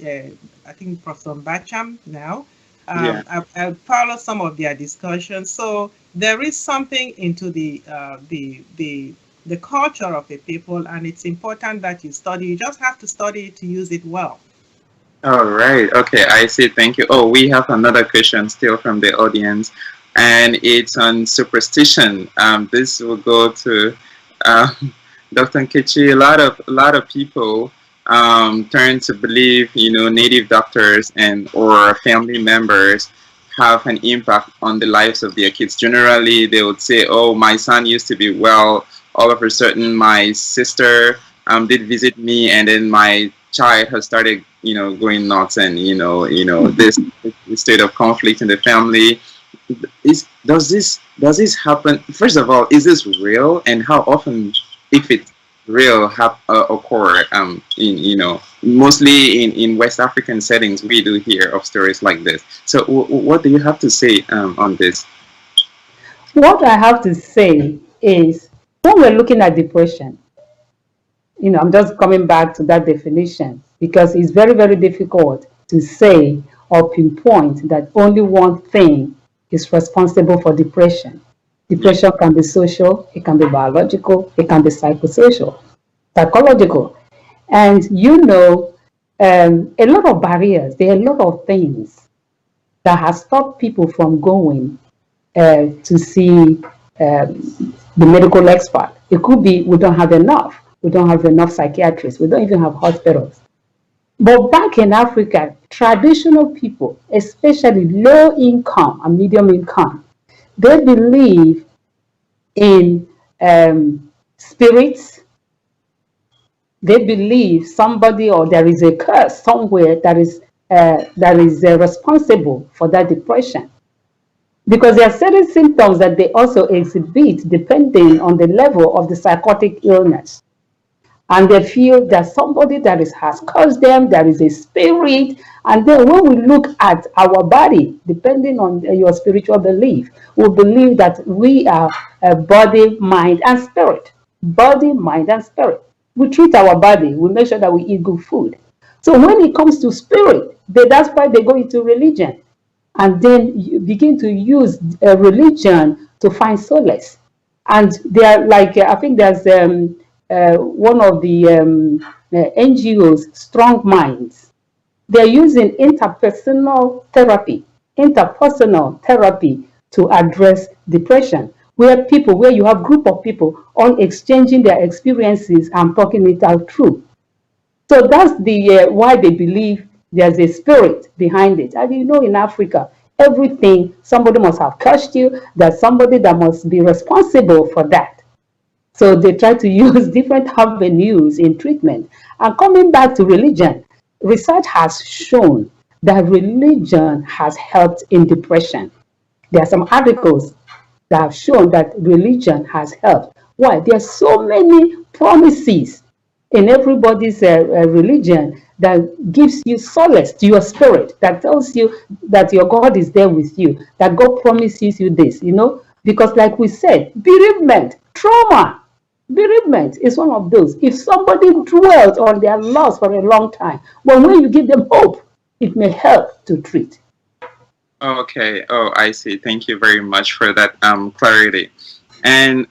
think Professor Mbacham now. I've followed some of their discussions. So there is something into the culture of a people, and it's important that you study. You just have to study to use it well. All right. Okay, I see. Thank you. Oh, we have another question still from the audience, and it's on superstition. This will go to Dr. Nkechi. A lot of people turn to believe, native doctors or family members have an impact on the lives of their kids. Generally, they would say, "Oh, my son used to be well. All of a sudden, my sister did visit me, and then my child has started, going nuts, and this state of conflict in the family." Does this happen? First of all, is this real, and how often, if it's real, occur? Mostly in West African settings, we do hear of stories like this. So, what do you have to say on this? What I have to say is, when we're looking at depression, I'm just coming back to that definition, because it's very, very difficult to say or pinpoint that only one thing is responsible for depression. Depression can be social, it can be biological, it can be psychological. And a lot of barriers, there are a lot of things that have stopped people from going to see the medical expert. It could be we don't have enough. We don't have enough psychiatrists. We don't even have hospitals. But back in Africa, traditional people, especially low income and medium income, they believe in spirits. They believe somebody, or there is a curse somewhere that is responsible for that depression. Because there are certain symptoms that they also exhibit depending on the level of the psychotic illness. And they feel that somebody has caused them, there is a spirit. And then when we look at our body, depending on your spiritual belief, we believe that we are a body, mind, and spirit. Body, mind, and spirit. We treat our body, we make sure that we eat good food. So when it comes to spirit, that's why they go into religion. And then you begin to use religion to find solace. And they are like, I think there's one of the NGOs, Strong Minds. They're using interpersonal therapy to address depression, where you have group of people all exchanging their experiences and talking it out through. So that's why they believe There's a spirit behind it. And you know, in Africa, everything, somebody must have cursed you. There's somebody that must be responsible for that. So they try to use different avenues in treatment. And coming back to religion, research has shown that religion has helped in depression. There are some articles that have shown that religion has helped. Why? There are so many promises in everybody's religion that gives you solace to your spirit, that tells you that your God is there with you, that God promises you this, you know, because like we said, bereavement, trauma, bereavement is one of those. If somebody dwelt on their loss for a long time, but when you give them hope, it may help to treat. Okay. Oh, I see. Thank you very much for that clarity. And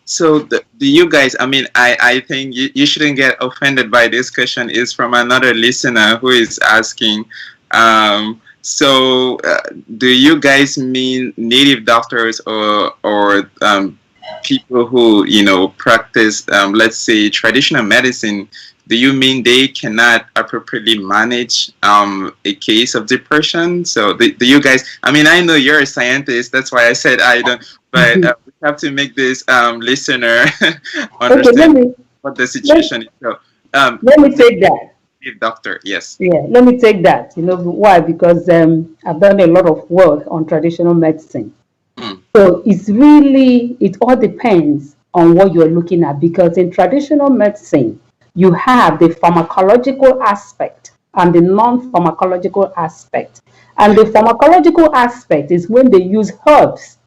so the you guys, I mean, I think you shouldn't get offended by this question. Is from another listener who is asking, do you guys mean native doctors or people who, you know, practice, let's say, traditional medicine? Do you mean they cannot appropriately manage a case of depression? So do you guys, I mean, I know you're a scientist, that's why I said I don't, but we have to make this listener understand what the situation is. So let me take that. Doctor, yes. Yeah, let me take that. You know why? Because I've done a lot of work on traditional medicine. So it all depends on what you're looking at, because in traditional medicine, you have the pharmacological aspect and the non-pharmacological aspect. And the pharmacological aspect is when they use herbs,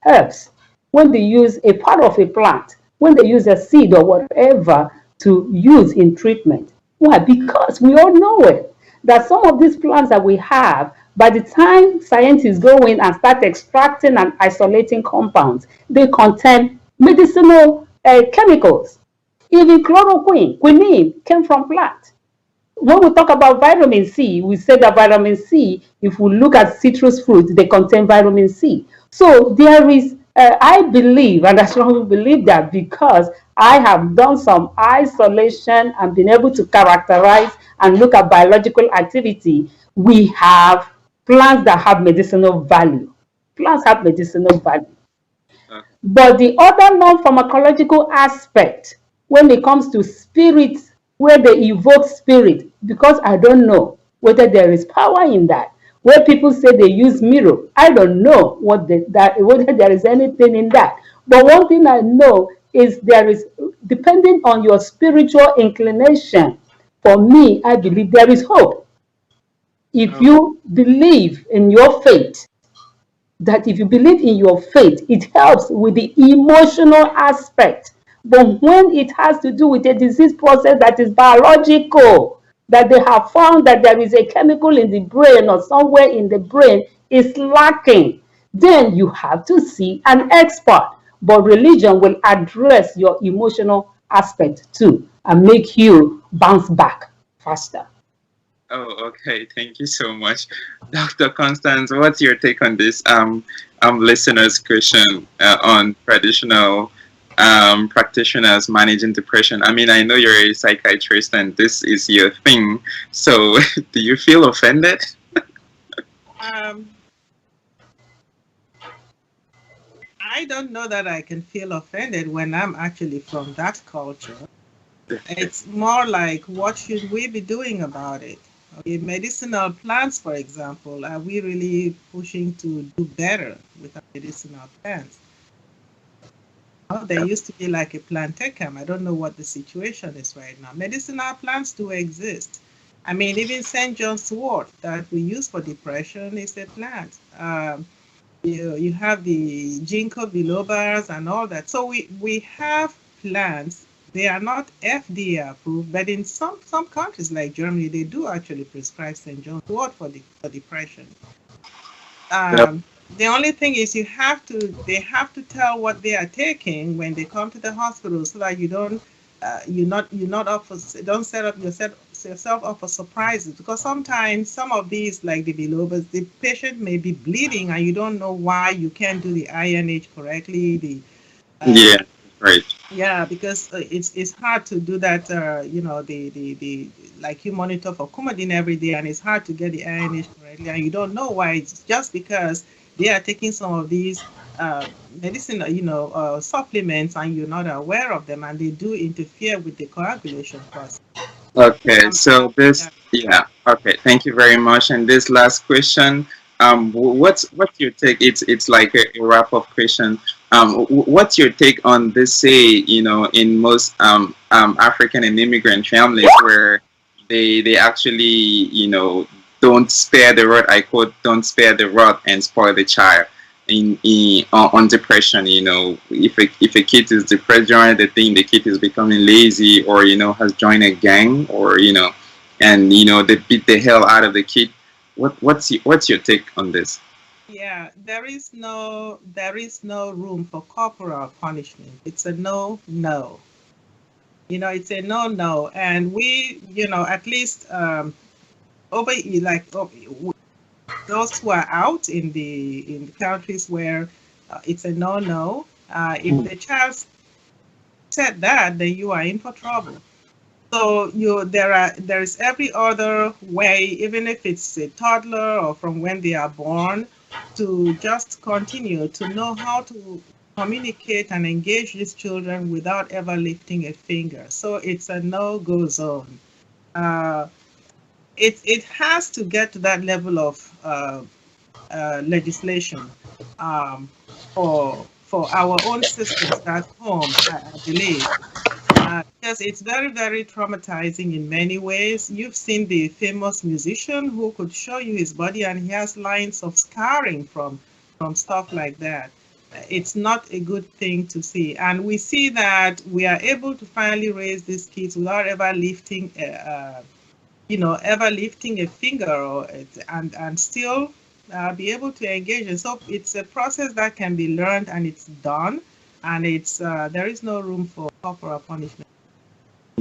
when they use a part of a plant, when they use a seed or whatever to use in treatment. Why? Because we all know it, that some of these plants that we have, by the time scientists go in and start extracting and isolating compounds, they contain medicinal chemicals. Even chloroquine, quinine came from plants. When we talk about vitamin C, we say that vitamin C, if we look at citrus fruits, they contain vitamin C. So there is, I believe, and I strongly believe that, because I have done some isolation and been able to characterize and look at biological activity, we have plants that have medicinal value. Plants have medicinal value. But the other non-pharmacological aspect, when it comes to spirits, where they evoke spirit, because I don't know whether there is power in that. Where people say they use mirror, I don't know whether there is anything in that. But one thing I know is there is, depending on your spiritual inclination, for me, I believe there is hope. If you believe in your faith, it helps with the emotional aspect. But when it has to do with a disease process that is biological, that they have found that there is a chemical in the brain or somewhere in the brain is lacking, then you have to see an expert. But religion will address your emotional aspect too and make you bounce back faster. Oh, okay. Thank you so much. Dr. Constance, what's your take on this listener's question on traditional practitioners managing depression? I mean, I know you're a psychiatrist and this is your thing. So do you feel offended? I don't know that I can feel offended when I'm actually from that culture. It's more like, what should we be doing about it? Okay, medicinal plants, for example, are we really pushing to do better with our medicinal plants? Oh, there used to be like a plantecam. I don't know what the situation is right now. Medicinal plants do exist. I mean, even St. John's wort that we use for depression is a plant. You have the ginkgo bilobas and all that. So we have plants. They are not FDA approved, but in some countries like Germany, they do actually prescribe St. John's wort for depression. The only thing is they have to tell what they are taking when they come to the hospital, so that don't set up yourself up for surprises. Because sometimes some of these, like the bilobas, the patient may be bleeding and you don't know why. You can't do the INH correctly. Yeah, right. Yeah, because it's hard to do that. You know, the like you monitor for coumadin every day, and it's hard to get the INH correctly, and you don't know why. It's just because they are taking some of these medicine, supplements, and you're not aware of them, and they do interfere with the coagulation process. So Okay, so this, yeah, yeah, okay, thank you very much. And this last question, what's your take? It's like a wrap up question. What's your take on this? Say, in most African and immigrant families where they actually, don't spare the rod. I quote, don't spare the rod and spoil the child. On depression, if a kid is depressed during the thing, the kid is becoming lazy, or has joined a gang, or and they beat the hell out of the kid. What's your take on this? yeah, there is no room for corporal punishment. It's a no, no. It's a no, no, and we, at least over like those who are out in the countries where it's a no, no. If the child said that, then you are in for trouble. So there is every other way, even if it's a toddler or from when they are born, to just continue to know how to communicate and engage these children without ever lifting a finger. So it's a no-go zone. Uh, it has to get to that level of legislation um, for our own systems at home, I believe. Because it's very, very traumatizing in many ways. You've seen the famous musician who could show you his body, and he has lines of scarring from stuff like that. It's not a good thing to see. And we see that we are able to finally raise these kids without ever lifting, ever lifting a finger, and still be able to engage. And so it's a process that can be learned, and it's done. And there is no room for corporal punishment.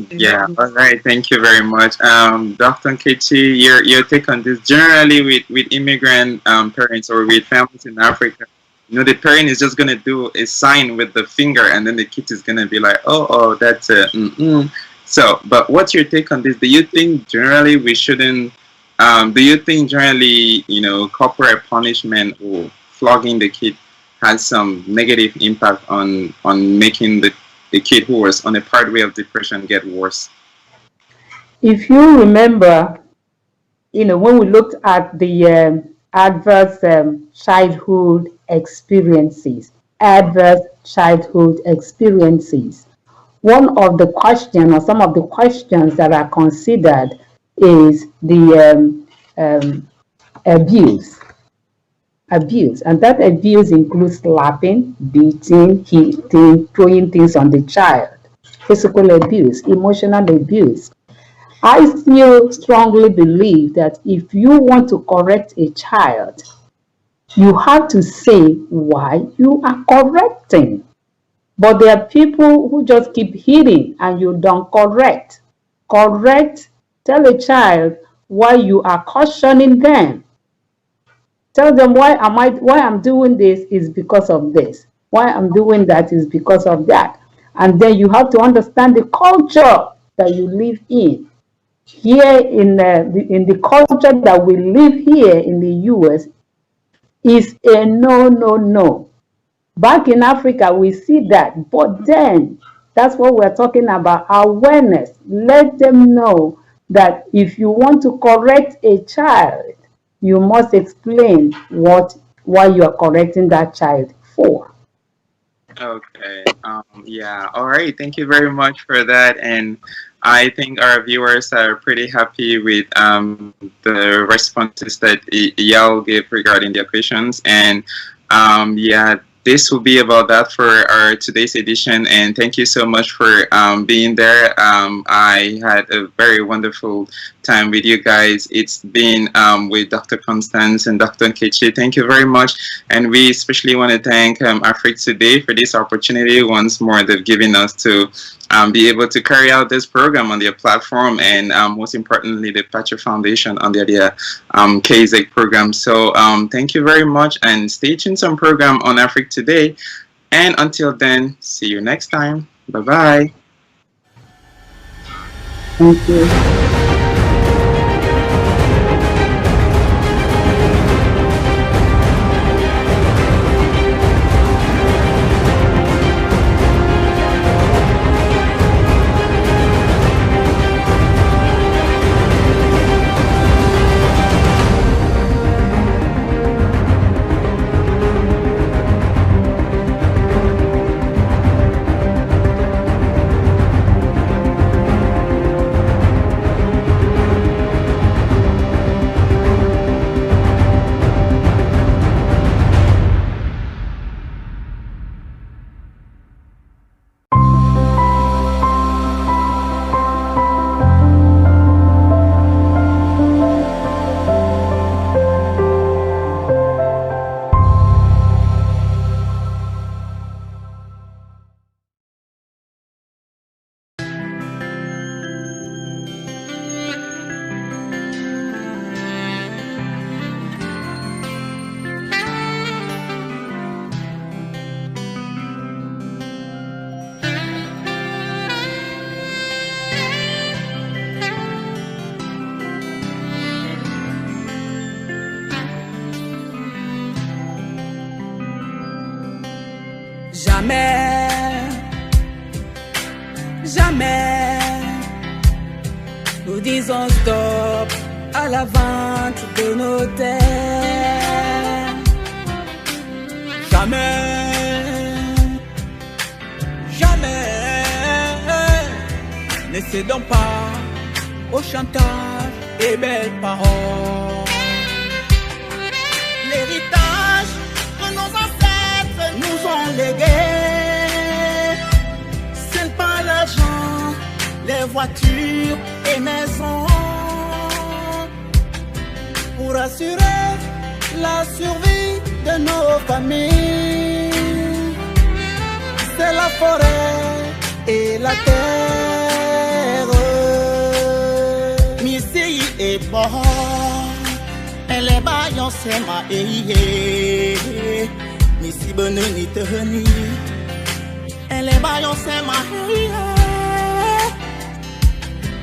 Yeah, all right, thank you very much. Dr. Nkechi, your take on this. Generally, with immigrant parents or with families in Africa, the parent is just gonna do a sign with the finger, and then the kid is gonna be like, oh, that's a mm-mm. So, but what's your take on this? Do you think generally we shouldn't? Do you think generally, corporal punishment or flogging the kid has some negative impact on making the kid who was on a pathway of depression get worse? If you remember, when we looked at the adverse childhood experiences, one of the questions or some of the questions that are considered is the abuse. And that abuse includes slapping, beating, hitting, throwing things on the child, physical abuse, emotional abuse. I still strongly believe that if you want to correct a child, you have to say why you are correcting. But there are people who just keep hitting and you don't correct. Correct, tell a child why you are cautioning them. Tell them why I'm doing this is because of this. Why I'm doing that is because of that. And then you have to understand the culture that you live in. Here in the culture that we live here in the US is a no, no, no. Back in Africa, we see that. But then, that's what we're talking about, awareness. Let them know that if you want to correct a child, you must explain why you are correcting that child for. Okay. Yeah. All right. Thank you very much for that. And I think our viewers are pretty happy with the responses that y'all gave regarding their questions. And yeah, this will be about that for our today's edition. And thank you so much for being there. I had a very wonderful time with you guys. It's been with Dr. Constance and Dr. Nkechi. Thank you very much. And we especially want to thank Afrique Today for this opportunity once more they've given us to be able to carry out this program on their platform, and most importantly, the Patriot Foundation under their KZEC program. So thank you very much, and stay tuned some program on Afrique Today. And until then, see you next time. Bye-bye. Thank you. Jamais, jamais, nous disons stop à la vente de nos terres. Jamais, jamais, ne cédons pas au chantage et belles paroles. L'héritage que nos ancêtres nous ont légué, c'est pas l'argent, les voitures et maisons. Pour assurer la survie de nos familles, c'est la forêt et la terre. Missy est bon, elle est baillon c'est ma eie. Missy bonne ni te heni, elle est baillon c'est ma eie.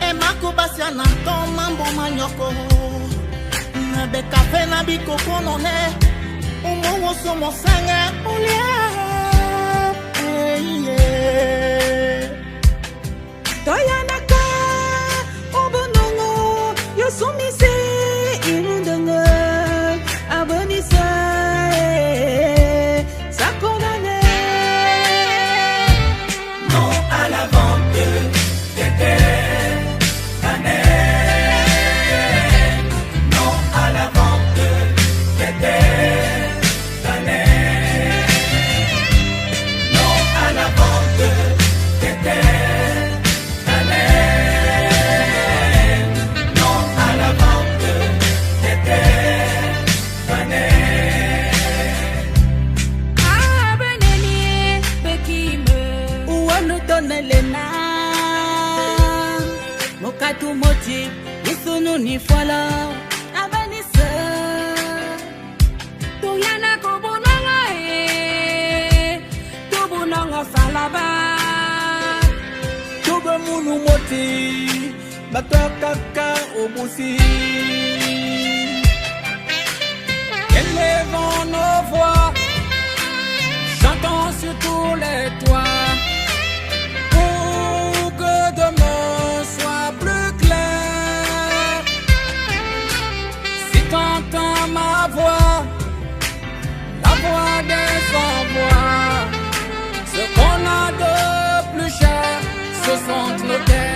Et ma kobasia na ton mambo manyoko. Na be café na biko konone, umo somo sangue ulia. Toyanaka, obonongo, yo sumise, irundanga, abonisa, sakondane. Non à la vente des terres, non à la vente des terres, non à la vente des terres, non à la vente des terres, Ah, beneni, bekime, ouanu tonelena. Mokatu moti, nisunu ni fola, abanisa. Tuyana kobunanga tubunanga salaba. Tuba munu moti, batakaka obusi. Élevons nos voix, chantons sur tous les toits, pour que demain soit plus clair. Si t'entends ma voix, la voix des sans-voix, ce qu'on a de plus cher, ce sont nos terres.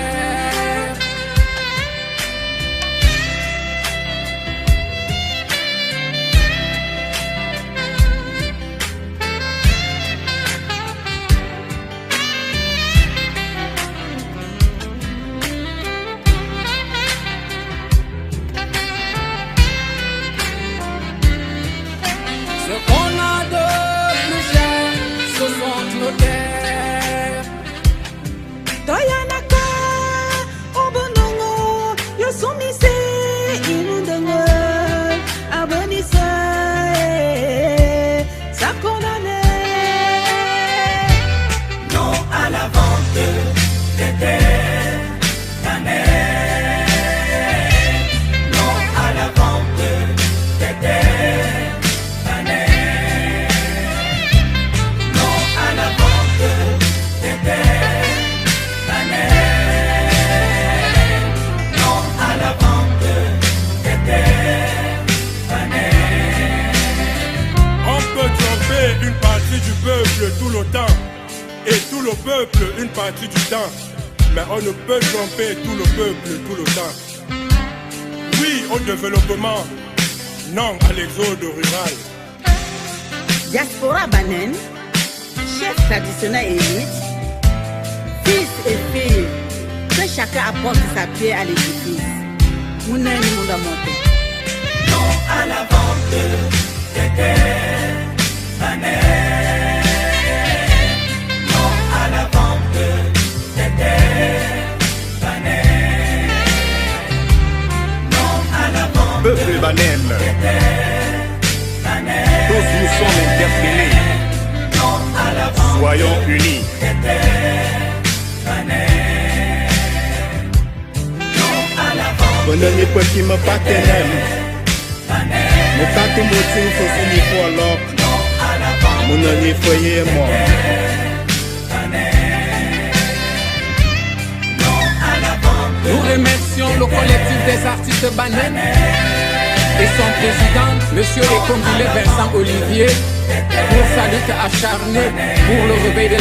Ce qu'on a de plus cher, ce sont nos terres. Toyanaka, obonongo, yo sumise, irundanga, abonisa, sakondane. Non à la vente au peuple une partie du temps, mais on ne peut tromper tout le peuple tout le temps. Oui au développement, non à l'exode rural. Diaspora Banen, chef traditionnel élite, fils et filles, que chacun apporte sa pierre à l'édifice. Mouna ni Mouna Monté. Non à la vente des terres banais. Non à la vente des terres banais. Non à la vente peuple Banen. des terres banais. Tous nous sommes interpellés. Non à la vente Soyons unis. des terres banais. Non à la vente Bonne année petit me partenaire. banais. Mon tante motive faut finir pour l'or. Non à la vente Mon année foyer et moi. Nous remercions le collectif des artistes Banen et son président, Monsieur Ekombile Vincent Olivier, pour sa lutte acharnée pour le réveil de la